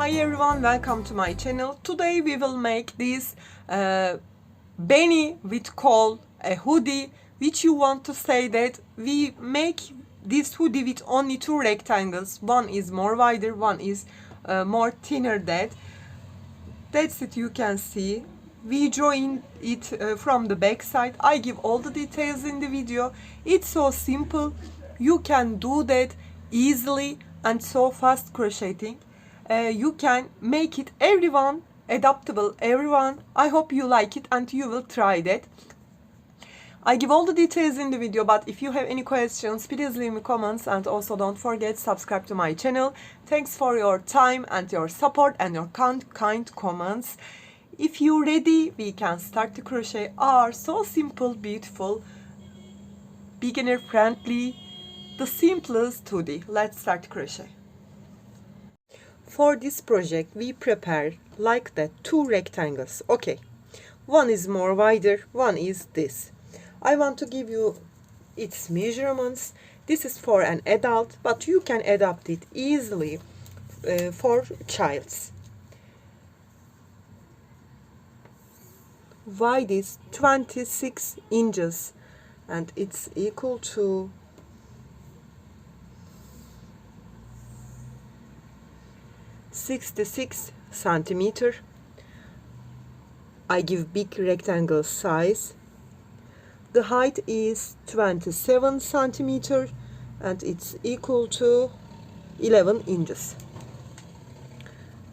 Hi everyone, welcome to my channel. Today we will make this beanie with coal, a hoodie, which you want to say that we make this hoodie with only two rectangles. One is more wider, one is more thinner. That's it, you can see. We join it from the back side. I give all the details in the video. It's so simple. You can do that easily and so fast crocheting. You can make it everyone adaptable, everyone. I hope you like it and you will try that. I give all the details in the video, but if you have any questions, please leave me comments, and also don't forget subscribe to my channel. Thanks for your time and your support and your kind comments. If you're ready, we can start to crochet our so simple, beautiful, beginner friendly, the simplest hoodie. Let's start crochet. For this project we prepare like that two rectangles. Okay, one is more wider, one is this. I want to give you its measurements. This is for an adult, but you can adapt it easily for childs. Wide is 26 inches and it's equal to 66 centimeter. I give big rectangle size. The height is 27 centimeter and it's equal to 11 inches.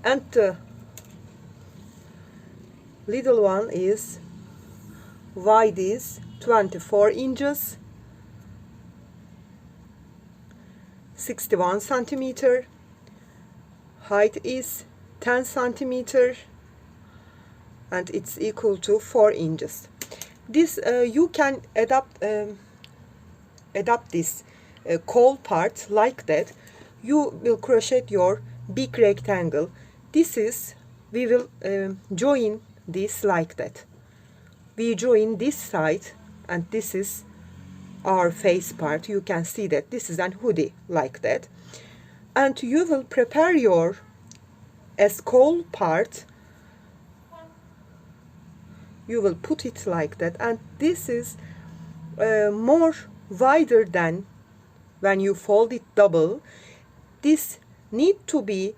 And the little one is wide is 24 inches, 61 centimeter. Height is 10 centimeter and it's equal to 4 inches. This you can adapt this coal part like that. You will crochet your big rectangle. This is, we will join this like that. We join this side and this is our face part. You can see that this is an hoodie like that. And you will prepare your coal part. You will put it like that, and this is more wider than when you fold it double. This need to be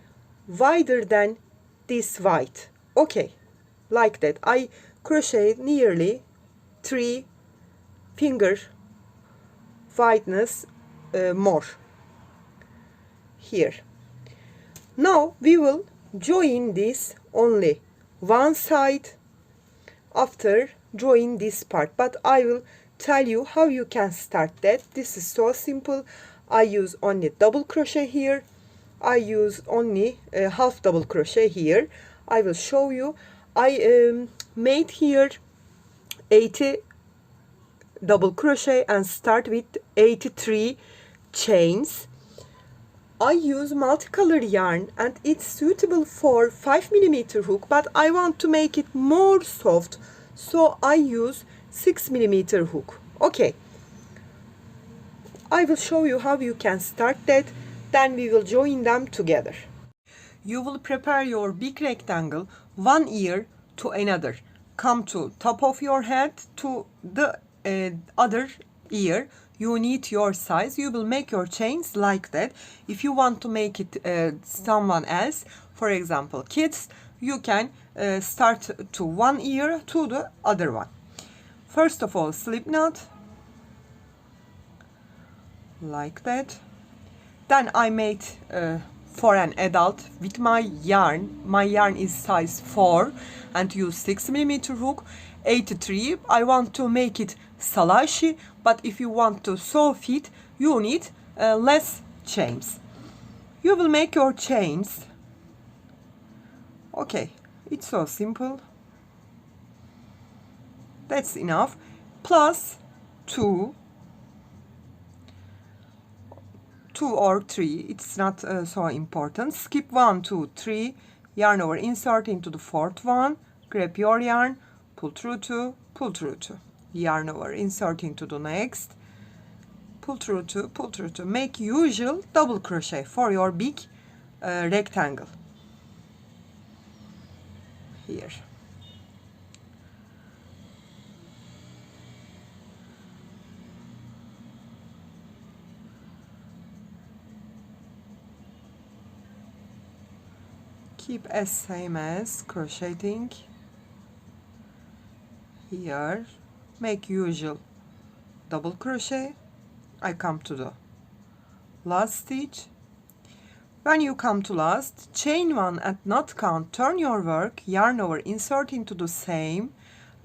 wider than this white. Okay, like that. I crochet nearly 3 finger wideness more here. Now we will join this only one side after join this part, but I will tell you how you can start that. This is so simple. I use only double crochet here. I use only half double crochet here. I will show you. I made here 80 double crochet and start with 83 chains. I use multicolor yarn and it's suitable for 5mm hook, but I want to make it more soft, so I use 6mm hook. Okay, I will show you how you can start that, then we will join them together. You will prepare your big rectangle one ear to another. Come to top of your head to the other ear. You need your size. You will make your chains like that. If you want to make it someone else, for example kids, you can start to one ear to the other one. First of all, slip knot like that. Then I made for an adult with my yarn. My yarn is size 4 and use 6mm hook. 83. I want to make it salashi, but if you want to sew it, you need less chains. You will make your chains. Okay, it's so simple. That's enough. Plus 2 or 3. It's not so important. Skip 1, 2, 3. Yarn over, insert into the fourth one. Grab your yarn. Pull through 2, pull through 2. Yarn over, insert into the next. Pull through 2, pull through 2. Make usual double crochet for your big rectangle. here. Keep as same as crocheting here, make usual double crochet. I come to the last stitch. When you come to last, chain one at knot count, turn your work, yarn over, insert into the same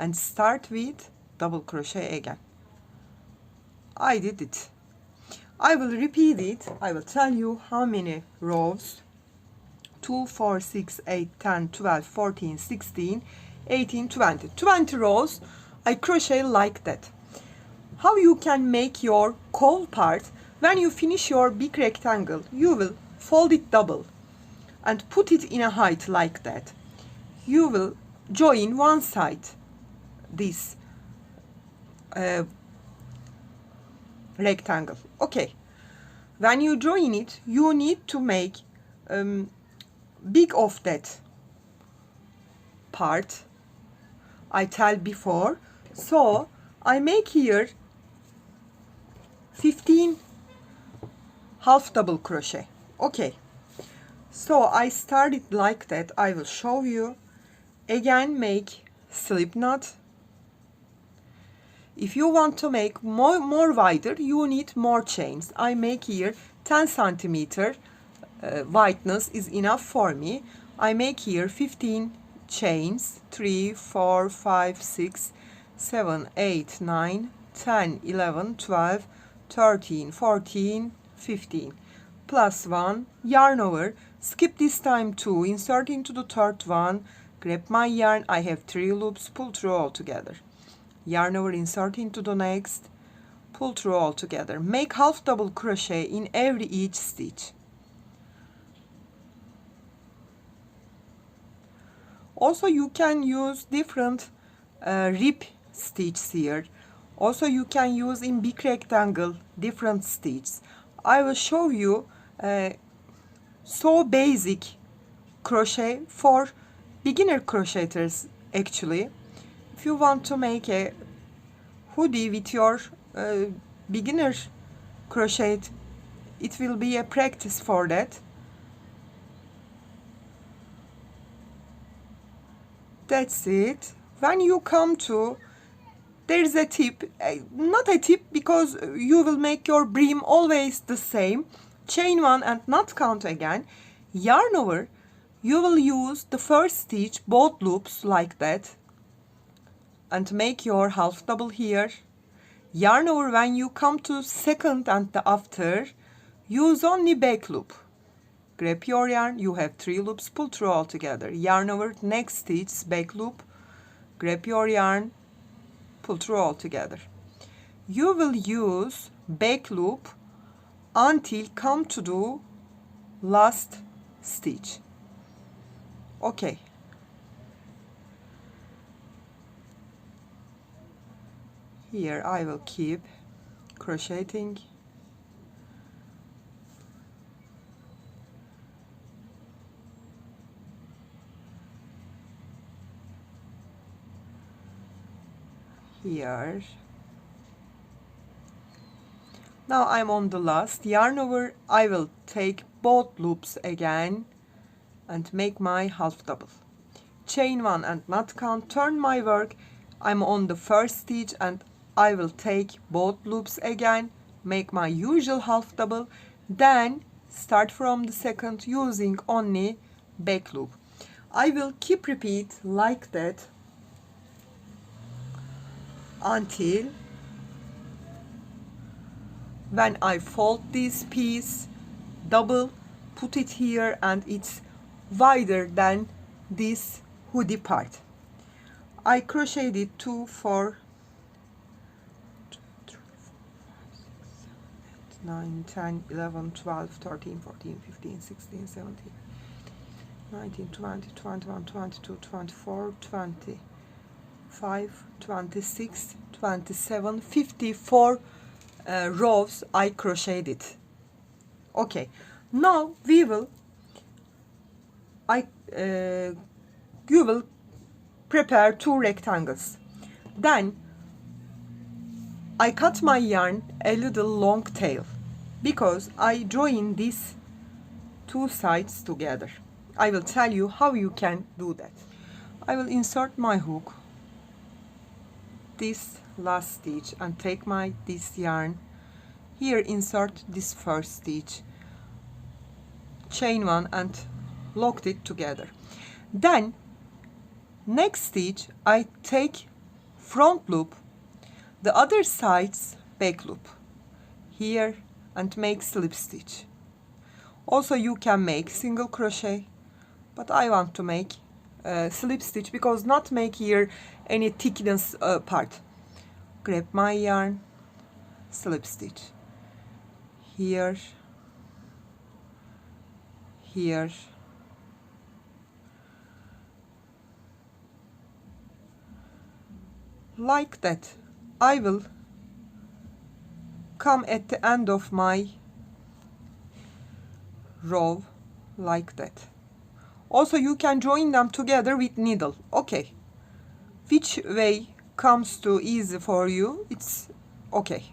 and start with double crochet again. I did it. I will repeat it. I will tell you how many rows. 2, 4, 6, 8, 10, 12, 14, 16, 18, 20. 20 rows I crochet like that. How you can make your caul part? When you finish your big rectangle, you will fold it double and put it in a height like that. You will join one side this rectangle. Okay. When you join it, you need to make big of that part I tell before. So I make here 15 half double crochet. Okay, so I started like that. I will show you again. Make slip knot. If you want to make more wider, you need more chains. I make here 10 centimeter wideness is enough for me. I make here 15 chains, 3, 4, 5, 6, 7, 8, 9, 10, 11, 12, 13, 14, 15. Plus 1, yarn over, skip this time 2, insert into the third one, grab my yarn, I have 3 loops, pull through all together. Yarn over, insert into the next, pull through all together. Make half double crochet in each stitch. Also you can use different rib stitches here. Also you can use in big rectangle different stitches. I will show you so basic crochet for beginner crocheters actually. If you want to make a hoodie with your beginner crochet, it will be a practice for that. That's it. When you come to, there's a tip, not a tip because you will make your brim always the same. Chain one and knot count again. Yarn over, you will use the first stitch, both loops like that, and make your half double here. Yarn over, when you come to second and the after, use only back loop. Grab your yarn, you have 3 loops, pull through all together. Yarn over, next stitch, back loop, grab your yarn, pull through all together. You will use back loop until come to the last stitch. Okay. Here I will keep crocheting. Here. Now I'm on the last. Yarn over, I will take both loops again and make my half double. Chain one and knot count, turn my work. I'm on the first stitch and I will take both loops again, make my usual half double, then start from the second using only back loop. I will keep repeat like that until when I fold this piece, double, put it here and it's wider than this hoodie part. I crocheted 2, 4, 9, 10, 11, 12, 13, 14, 15, 16, 17, 19, 20, 21, 22, 24, 25, 26, 27, 54 rows I crocheted. Okay, now we will you will prepare 2 rectangles. Then I cut my yarn a little long tail because I join these 2 sides together. I will tell you how you can do that. I will insert my hook this last stitch and take my this yarn here, insert this first stitch, chain 1 and locked it together. Then next stitch I take front loop, the other side's back loop here and make slip stitch. Also you can make single crochet, but I want to make slip stitch because not make here any thickness part. Grab my yarn, slip stitch here, here, like that. I will come at the end of my row like that. Also you can join them together with needle. Okay, which way comes to easy for you, it's okay.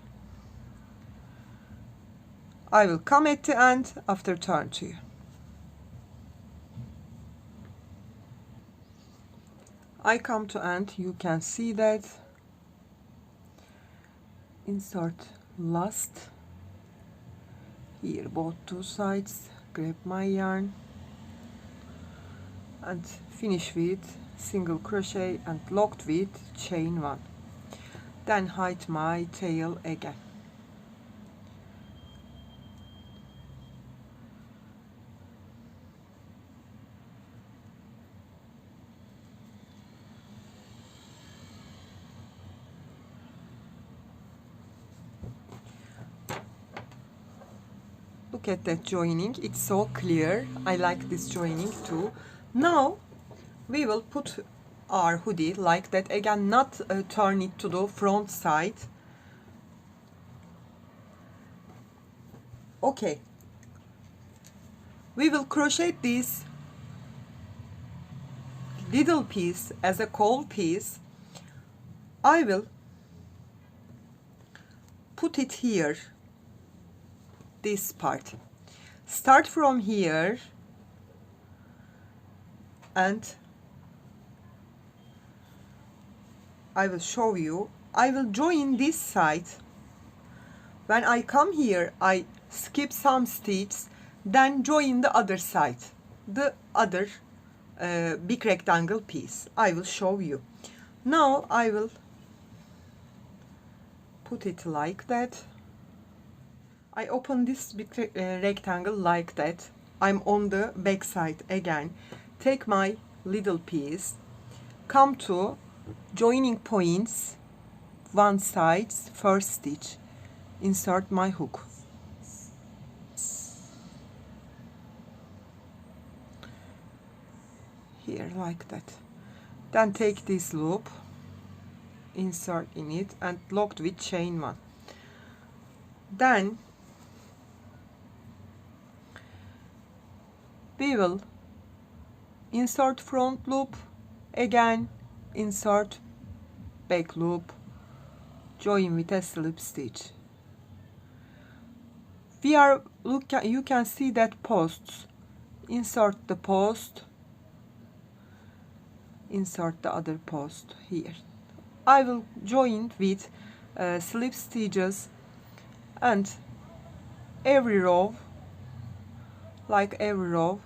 I will come at the end after turn to you. I come to end, you can see that. Insert last here both 2 sides, grab my yarn and finish with single crochet and locked with chain 1. Then hide my tail again. Look at that joining, it's so clear. I like this joining too. Now we will put our hoodie like that again, not turn it to the front side. Okay, we will crochet this little piece as a caul piece. I will put it here, this part. Start from here and I will show you. I will join this side. When I come here, I skip some stitches, then join the other side, the other big rectangle piece. I will show you. Now I will put it like that. I open this big rectangle like that. I'm on the back side again. Take my little piece, come to joining points, one side, first stitch, insert my hook. Here like that. Then take this loop, insert in it and locked with chain 1. Then we will insert front loop, again insert back loop, join with a slip stitch. We are you can see that posts. Insert the post, insert the other post here. I will join with slip stitches, and every row, like every row,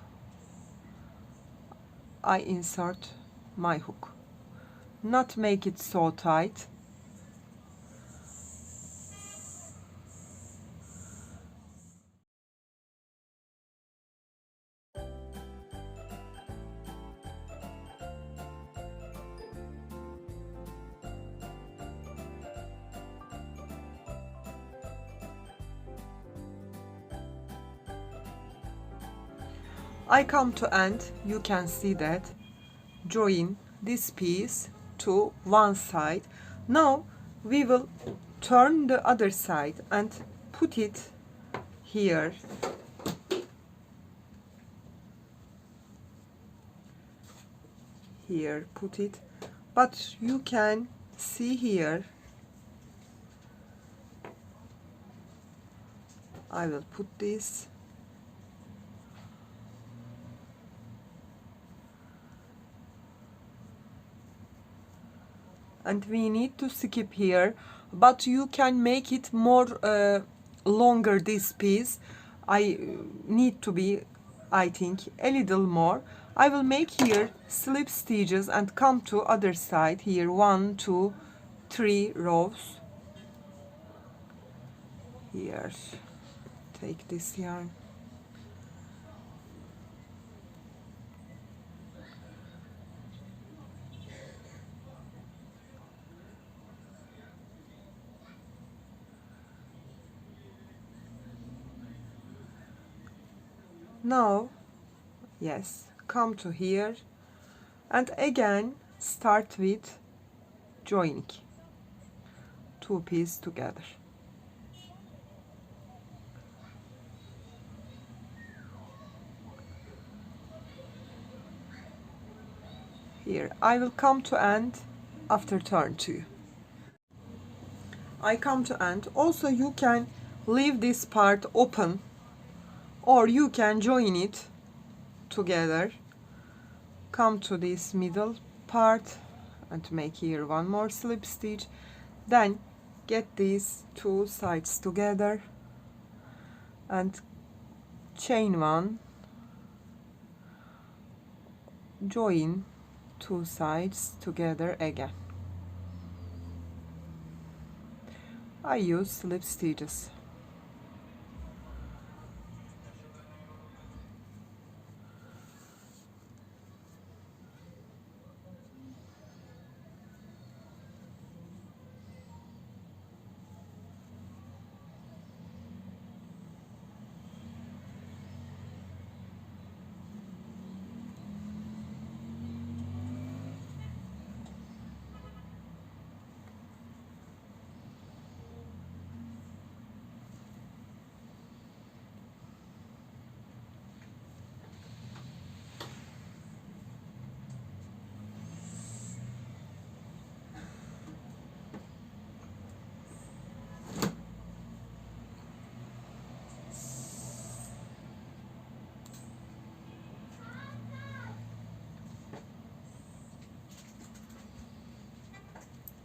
I insert my hook. Not make it so tight. I come to end, you can see that, join this piece to one side. Now we will turn the other side and put it here. Here, put it but you can see here, I will put this, and we need to skip here, but you can make it more longer, this piece. I need to be, I think, a little more. I will make here slip stitches and come to other side here, 1 2 3 rows here. Take this yarn, now yes, come to here and again start with joining 2 pieces together. Here I will come to end after turn 2. I come to end. Also you can leave this part open or you can join it together. Come to this middle part and make here 1 more slip stitch, then get these 2 sides together and chain 1, join 2 sides together again. I use slip stitches.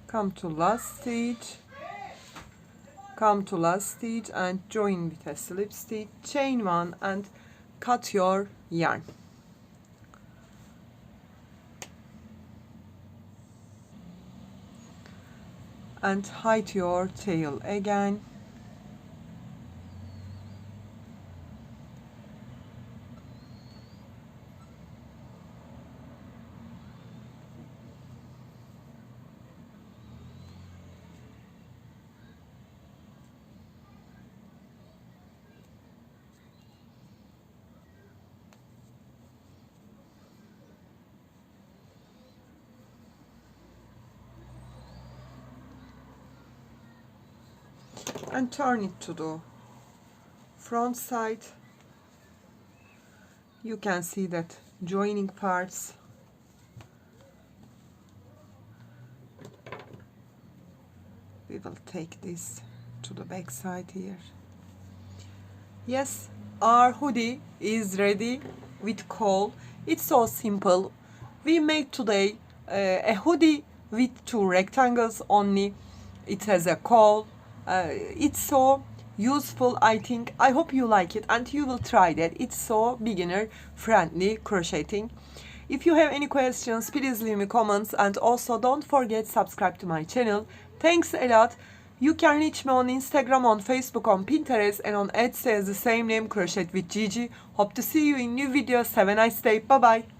Come to last stitch, come to last stitch and join with a slip stitch, chain 1 and cut your yarn. And hide your tail again. And turn it to the front side. You can see that joining parts. We will take this to the back side here. Yes, our hoodie is ready with caul. It's so simple. We made today a hoodie with 2 rectangles only. It has a caul. It's so useful, I think. I hope you like it and you will try that. It's so beginner friendly crocheting. If you have any questions, please leave me comments, and also don't forget subscribe to my channel. Thanks a lot. You can reach me on Instagram, on Facebook, on Pinterest, and on Etsy as the same name, Crochet with Gigi. Hope to see you in new videos. Have a nice day. Bye bye.